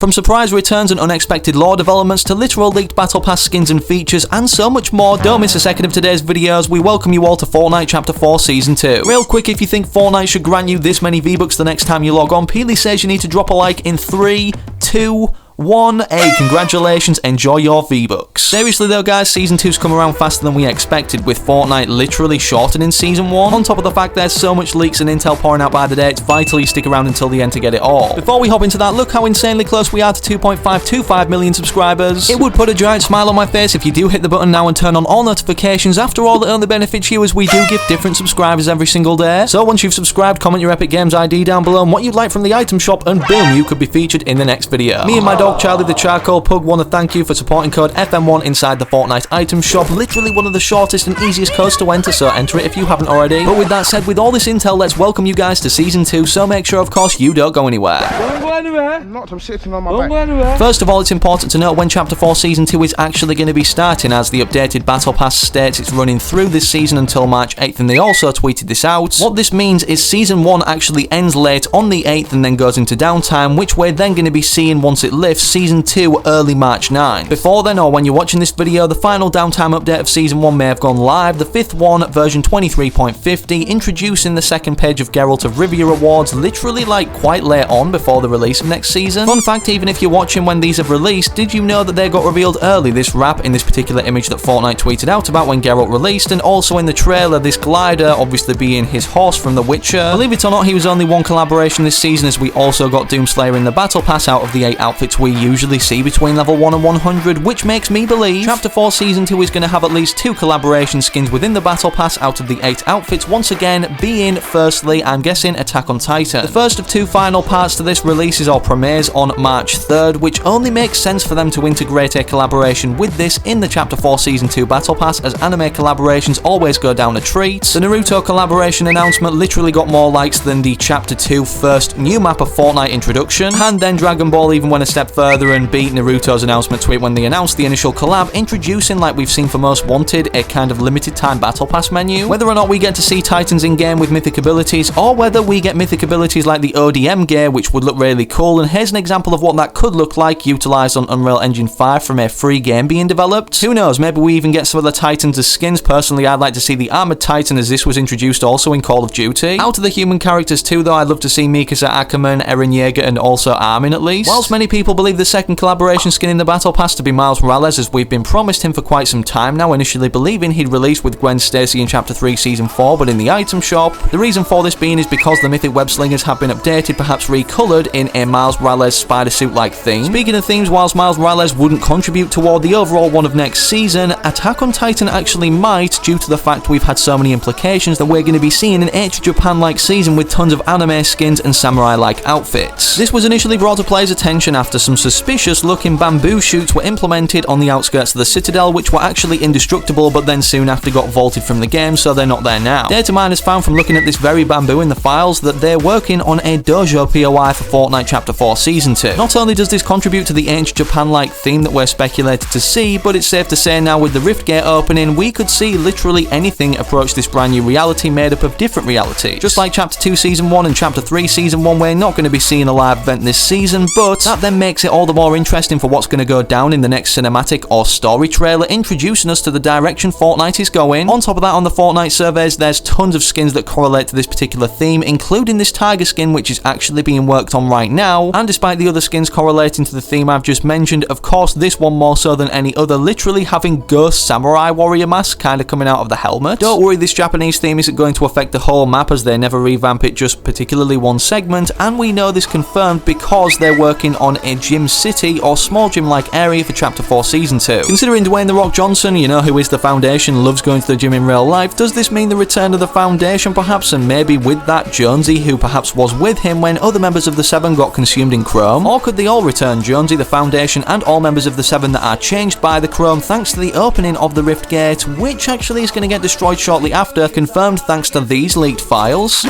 From surprise returns and unexpected lore developments to literal leaked Battle Pass skins and features and so much more, don't miss a second of today's videos. We welcome you all to Fortnite Chapter 4 Season 2. Real quick, if you think Fortnite should grant you this many V-Bucks the next time you log on, Peely says you need to drop a like in 3, 2, 1. Hey, congratulations, enjoy your V-Bucks. Seriously though guys, Season 2's come around faster than we expected, with Fortnite literally shortening Season 1. On top of the fact there's so much leaks and intel pouring out by the day, it's vital you stick around until the end to get it all. Before we hop into that, look how insanely close we are to 2.525 million subscribers. It would put a giant smile on my face if you do hit the button now and turn on all notifications. After all, it only benefits you as we do give different subscribers every single day. So once you've subscribed, comment your Epic Games ID down below and what you'd like from the item shop, and boom, you could be featured in the next video. Me and my dog Charlie the Charcoal Pug want to thank you for supporting code FM1 inside the Fortnite item shop. Literally one of the shortest and easiest codes to enter, so enter it if you haven't already. But with that said, with all this intel, let's welcome you guys to Season 2, so make sure of course you don't go anywhere. Don't go anywhere. I'm sitting on my Don't back. go anywhere. First of all, it's important to note when Chapter 4 Season 2 is actually going to be starting, as the updated Battle Pass states it's running through this season until March 8th, and they also tweeted this out. What this means is Season 1 actually ends late on the 8th and then goes into downtime, which we're then going to be seeing once it lifts Season 2 early March 9. Before then, or when you're watching this video, the final downtime update of Season 1 may have gone live, the 5th one, version 23.50, introducing the second page of Geralt of Rivia rewards literally like quite late on before the release of next season. Fun fact, even if you're watching when these have released, did you know that they got revealed early, this wrap in this particular image that Fortnite tweeted out about when Geralt released, and also in the trailer, this glider obviously being his horse from The Witcher. Believe it or not, he was only one collaboration this season, as we also got Doomslayer in the Battle Pass out of the 8 outfits we usually see between level 1 and 100, which makes me believe Chapter 4 Season 2 is going to have at least 2 collaboration skins within the Battle Pass out of the 8 outfits, once again being, firstly, I'm guessing Attack on Titan. The first of 2 final parts to this releases or premieres on March 3rd, which only makes sense for them to integrate a collaboration with this in the Chapter 4 Season 2 Battle Pass, as anime collaborations always go down a treat. The Naruto collaboration announcement literally got more likes than the Chapter 2 first new map of Fortnite introduction, and then Dragon Ball even went a step further and beat Naruto's announcement tweet when they announced the initial collab, introducing, like we've seen for Most Wanted, a kind of limited time Battle Pass menu. Whether or not we get to see Titans in-game with mythic abilities, or whether we get mythic abilities like the ODM gear, which would look really cool, and here's an example of what that could look like utilised on Unreal Engine 5 from a free game being developed. Who knows, maybe we even get some of the Titans as skins. Personally, I'd like to see the Armoured Titan, as this was introduced also in Call of Duty. Out of the human characters too though, I'd love to see Mikasa Ackerman, Eren Yeager, and also Armin at least. Whilst many people believe the second collaboration skin in the Battle Pass to be Miles Morales, as we've been promised him for quite some time now, initially believing he'd release with Gwen Stacy in Chapter 3 Season 4 but in the item shop. The reason for this being is because the mythic web slingers have been updated, perhaps recolored in a Miles Morales spider suit like theme. Speaking of themes, whilst Miles Morales wouldn't contribute toward the overall one of next season, Attack on Titan actually might, due to the fact we've had so many implications that we're going to be seeing an H Japan like season with tons of anime skins and samurai like outfits. This was initially brought to players' attention after some suspicious looking bamboo shoots were implemented on the outskirts of the Citadel, which were actually indestructible but then soon after got vaulted from the game, so they're not there now. Data miners found from looking at this very bamboo in the files that they're working on a dojo POI for Fortnite Chapter 4 Season 2. Not only does this contribute to the ancient Japan-like theme that we're speculated to see, but it's safe to say now with the Rift Gate opening, we could see literally anything approach this brand new reality made up of different realities. Just like Chapter 2 Season 1 and Chapter 3 Season 1, we're not going to be seeing a live event this season, but that then makes it all the more interesting for what's going to go down in the next cinematic or story trailer, introducing us to the direction Fortnite is going. On top of that, on the Fortnite surveys, there's tons of skins that correlate to this particular theme, including this tiger skin, which is actually being worked on right now, and despite the other skins correlating to the theme I've just mentioned, of course this one more so than any other, literally having ghost samurai warrior masks kind of coming out of the helmet. Don't worry, this Japanese theme isn't going to affect the whole map, as they never revamp it, just particularly one segment, and we know this confirmed because they're working on a gym city or small gym like area for Chapter 4 Season 2. Considering Dwayne "The Rock" Johnson, you know, who is the Foundation, loves going to the gym in real life, does this mean the return of the Foundation perhaps, and maybe with that Jonesy, who perhaps was with him when other members of the Seven got consumed in Chrome? Or could they all return, Jonesy, the Foundation, and all members of the Seven that are changed by the Chrome thanks to the opening of the Rift Gate, which actually is going to get destroyed shortly after, confirmed thanks to these leaked files?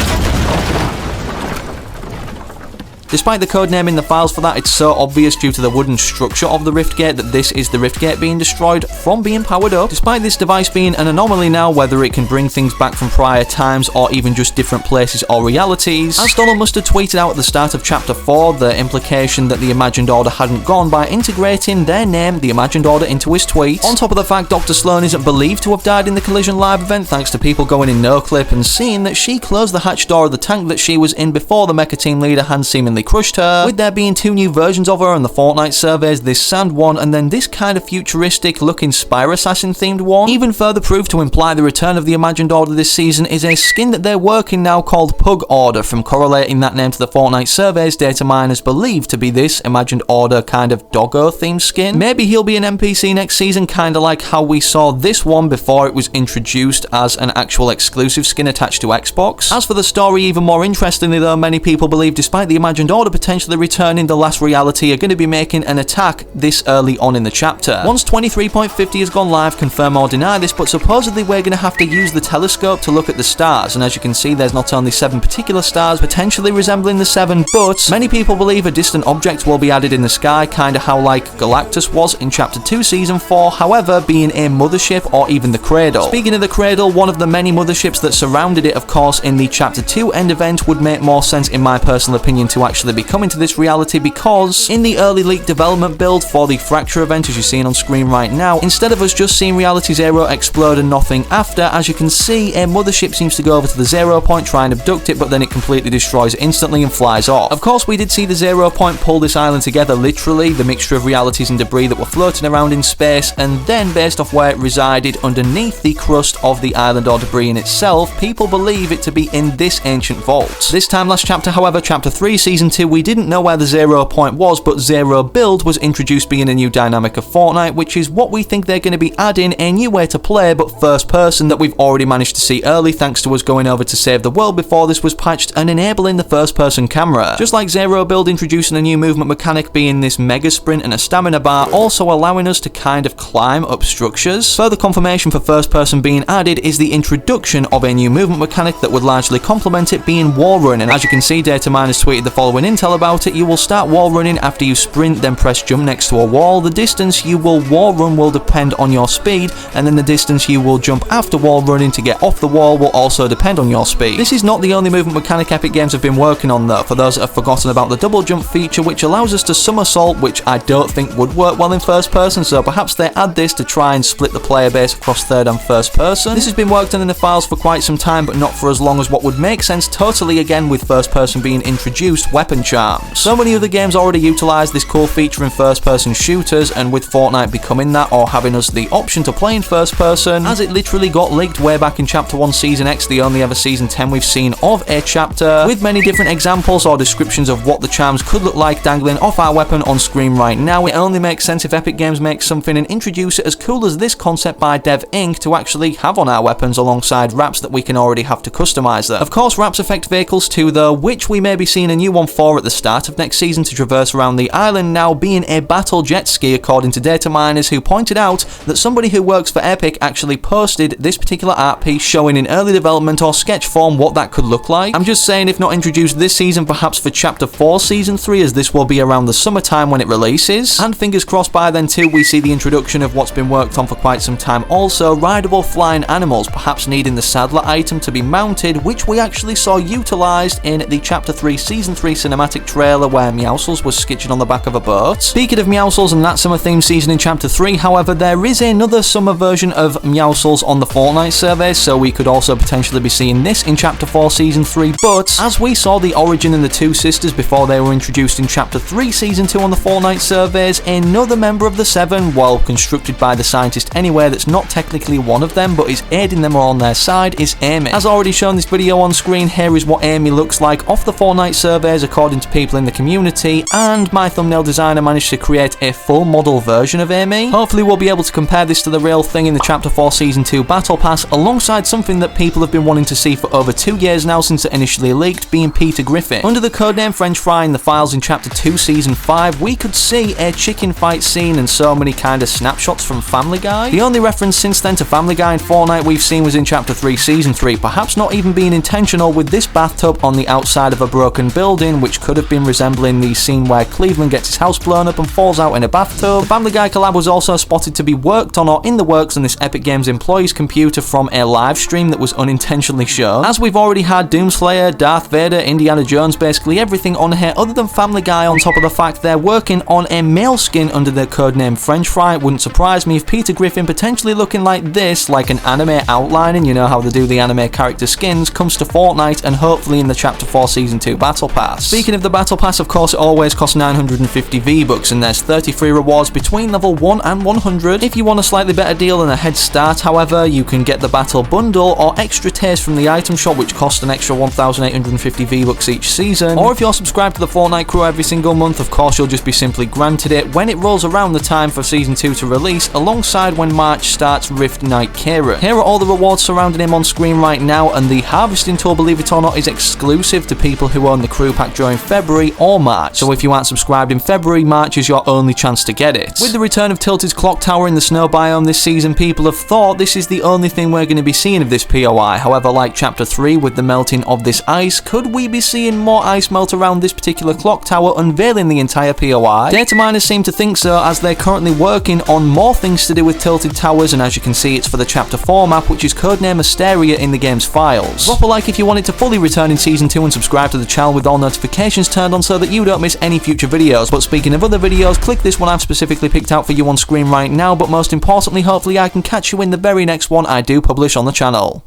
Despite the codename in the files for that, it's so obvious due to the wooden structure of the rift gate that this is the rift gate being destroyed from being powered up. Despite this device being an anomaly now, whether it can bring things back from prior times or even just different places or realities, as Donald Mustard tweeted out at the start of Chapter 4, the implication that the Imagined Order hadn't gone by integrating their name, the Imagined Order, into his tweet. On top of the fact Dr. Sloan isn't believed to have died in the Collision Live event thanks to people going in no-clip and seeing that she closed the hatch door of the tank that she was in before the Mecha Team leader had seemingly crushed her, with there being 2 new versions of her on the Fortnite surveys, this sand one and then this kind of futuristic looking Spire Assassin themed one. Even further proof to imply the return of the Imagined Order this season is a skin that they're working now called Pug Order. From correlating that name to the Fortnite surveys, data miners believe to be this Imagined Order kind of doggo themed skin. Maybe he'll be an NPC next season, kinda like how we saw this one before it was introduced as an actual exclusive skin attached to Xbox. As for the story, even more interestingly though, many people believe despite the Imagined Order potentially returning, the last reality are going to be making an attack this early on in the chapter. Once 23.50 has gone live, confirm or deny this, but supposedly we're going to have to use the telescope to look at the stars, and as you can see there's not only 7 particular stars potentially resembling the 7, but many people believe a distant object will be added in the sky, kinda how like Galactus was in Chapter 2 Season 4, however being a mothership or even the Cradle. Speaking of the Cradle, one of the many motherships that surrounded it of course in the Chapter 2 end event would make more sense in my personal opinion to actually be coming to this reality, because in the early leaked development build for the Fracture event as you're seeing on screen right now, instead of us just seeing Reality Zero explode and nothing after, as you can see a mothership seems to go over to the 0 point, try and abduct it, but then it completely destroys it instantly and flies off. Of course we did see the 0 point pull this island together literally, the mixture of realities and debris that were floating around in space, and then based off where it resided underneath the crust of the island or debris in itself, people believe it to be in this ancient vault. This time last chapter however, Chapter 3 Season 2, we didn't know where the 0 point was, but Zero Build was introduced being a new dynamic of Fortnite, which is what we think they're going to be adding, a new way to play but first person that we've already managed to see early thanks to us going over to save the world before this was patched and enabling the first person camera. Just like Zero Build introducing a new movement mechanic being this mega sprint and a stamina bar, also allowing us to kind of climb up structures. Further confirmation for first person being added is the introduction of a new movement mechanic that would largely complement it, being wall run, and as you can see data miners tweeted the following intel about it. You will start wall running after you sprint, then press jump next to a wall. The distance you will wall run will depend on your speed, and then the distance you will jump after wall running to get off the wall will also depend on your speed. This is not the only movement mechanic Epic Games have been working on though, for those that have forgotten about the double jump feature, which allows us to somersault, which I don't think would work well in first person, so perhaps they add this to try and split the player base across third and first person. This has been worked on in the files for quite some time, but not for as long as what would make sense totally again with first person being introduced, weapon charms. So many other games already utilise this cool feature in first person shooters, and with Fortnite becoming that or having us the option to play in first person, as it literally got leaked way back in Chapter 1 Season X, the only ever Season 10 we've seen of a chapter, with many different examples or descriptions of what the charms could look like dangling off our weapon on screen right now. It only makes sense if Epic Games makes something and introduce it as cool as this concept by Dev Inc. to actually have on our weapons alongside wraps that we can already have to customise them. Of course wraps affect vehicles too though, which we may be seeing a new one for at the start of next season to traverse around the island, now being a battle jet ski according to data miners who pointed out that somebody who works for Epic actually posted this particular art piece showing in early development or sketch form what that could look like. I'm just saying if not introduced this season, perhaps for Chapter 4 Season 3, as this will be around the summertime when it releases, and fingers crossed by then too we see the introduction of what's been worked on for quite some time also, rideable flying animals, perhaps needing the saddler item to be mounted, which we actually saw utilised in the Chapter 3 Season 3 cinematic trailer where Meowscles was skitching on the back of a boat. Speaking of Meowscles and that summer theme season in Chapter 3, however, there is another summer version of Meowscles on the Fortnite survey, so we could also potentially be seeing this in Chapter 4 Season 3, but as we saw the origin and the two sisters before they were introduced in Chapter 3 Season 2 on the Fortnite surveys, another member of the Seven, well constructed by the scientist anyway that's not technically one of them but is aiding them or on their side, is Amy. As already shown this video on screen, here is what Amy looks like off the Fortnite surveys according to people in the community, and my thumbnail designer managed to create a full model version of Amy. Hopefully we'll be able to compare this to the real thing in the Chapter 4 Season 2 Battle Pass, alongside something that people have been wanting to see for over 2 years now since it initially leaked, being Peter Griffin. Under the codename French Fry in the files in Chapter 2 Season 5, we could see a chicken fight scene and so many kind of snapshots from Family Guy. The only reference since then to Family Guy in Fortnite we've seen was in Chapter 3 Season 3, perhaps not even being intentional, with this bathtub on the outside of a broken building scene, which could have been resembling the scene where Cleveland gets his house blown up and falls out in a bathtub. The Family Guy collab was also spotted to be worked on or in the works on this Epic Games employee's computer from a live stream that was unintentionally shown. As we've already had Doomslayer, Darth Vader, Indiana Jones, basically everything on here other than Family Guy, on top of the fact they're working on a male skin under their codename French Fry. It wouldn't surprise me if Peter Griffin potentially looking like this, like an anime outlining, you know how they do the anime character skins, comes to Fortnite and hopefully in the Chapter 4 Season 2 Battle Pass. Speaking of the Battle Pass, of course it always costs 950 V-Bucks and there's 33 rewards between level 1 and 100. If you want a slightly better deal and a head start, however, you can get the Battle Bundle or extra tiers from the item shop, which cost an extra 1,850 V-Bucks each season. Or if you're subscribed to the Fortnite crew every single month, of course you'll just be simply granted it when it rolls around the time for Season 2 to release, alongside when March starts Rift Knight Kira. Here are all the rewards surrounding him on screen right now, and the harvesting tool, believe it or not, is exclusive to people who own the crew pack during February or March. So if you aren't subscribed in February, March is your only chance to get it. With the return of Tilted's Clock Tower in the snow biome this season, people have thought this is the only thing we're going to be seeing of this POI. However, like Chapter 3 with the melting of this ice, could we be seeing more ice melt around this particular clock tower, unveiling the entire POI? Data miners seem to think so, as they're currently working on more things to do with Tilted Towers, and as you can see, it's for the Chapter 4 map, which is codename Asteria in the game's files. Drop a like if you want it to fully return in Season 2 and subscribe to the channel with all notifications turned on so that you don't miss any future videos. But speaking of other videos, click this one I've specifically picked out for you on screen right now, but most importantly, hopefully I can catch you in the very next one I do publish on the channel.